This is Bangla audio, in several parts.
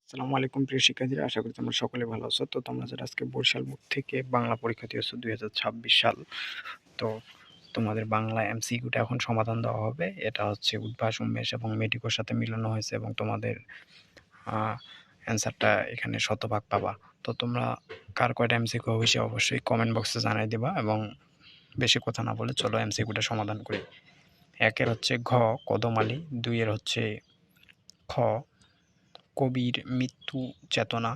আসসালামু আলাইকুম প্রিয় শিক্ষার্থীরা, আশা করি তোমরা সকলে ভালো আছো। তো তোমরা যারা আজকে বরিশাল বোর্ড থেকে বাংলা পরীক্ষা দিয়েছো 2026 সাল, তো তোমাদের বাংলা এমসিকিউটা এখন সমাধান দেওয়া হবে। এটা হচ্ছে উদ্ভাস, উন্মেষ এবং মেডিকোর সাথে মিলানো হয়েছে এবং তোমাদের অ্যান্সারটা এখানে শতভাগ পাবা। তো তোমরা কার কয়টা এমসিকিউ হয়েছে অবশ্যই কমেন্ট বক্সে জানাই দিবা এবং বেশি কথা না বলে চলো এমসিকিউটা সমাধান করি। একের হচ্ছে ঘ কদম আলী, দুইয়ের হচ্ছে খ কবির মৃত্যু চেতনা,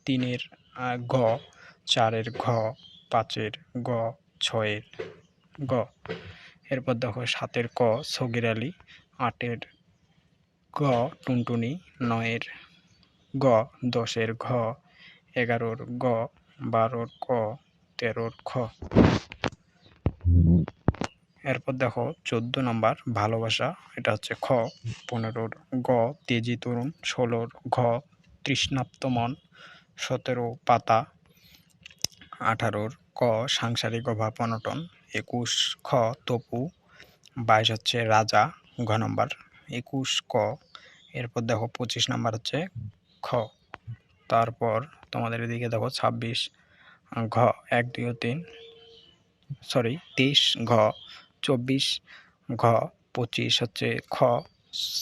তিনের গ, চারের ঘ, পাঁচের গ, ছয়ের গ। এরপর দেখো সাতের ক সগির আলী, আটের গ টুনটুনি, নয়ের গ, দশের ঘ, এগারোর গ, বারোর ক, তেরোর খ। এরপর দেখো 14 নম্বর ভালোবাসা, এটা হচ্ছে খ, 15-র গ তেজি তরুণ, 16-র ঘ তৃষ্ণাপ্ত মন, 17 পাতা, 18-র ক সাংসারিক অভাব অনটন, 21 খ তপু, 22 হচ্ছে রাজা ঘ নম্বর, 21 ক। এরপর দেখো 25 নাম্বার হচ্ছে খ। তারপর তোমাদের এদিকে দেখো 26 ঘ 1 2 3 23 ঘ, 24 ঘ, 25 হচ্ছে খ,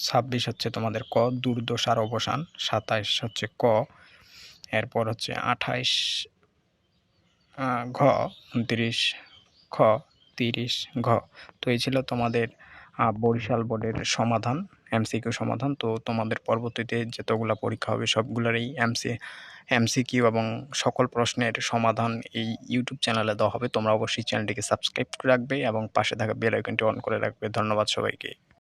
26 হচ্ছে তোমাদের ক দুর্দশার অবসান, 27 হচ্ছে ক। এরপর হচ্ছে 28 ঘ, 29 খ, 30 ঘ। তো এই ছিল তোমাদের বরিশাল বোর্ডের সমাধান, এমসিকিউ সমাধান। তো তোমাদের পরবর্তীতে যতগুলো পরীক্ষা হবে সবগুলোরই এমসিকিউ এবং সকল প্রশ্নের সমাধান এই ইউটিউব চ্যানেলে দেওয়া হবে। তোমরা অবশ্যই চ্যানেলটিকে সাবস্ক্রাইব করে রাখবে এবং পাশে থাকা বেল আইকনটি অন করে রাখবে। ধন্যবাদ সবাইকে।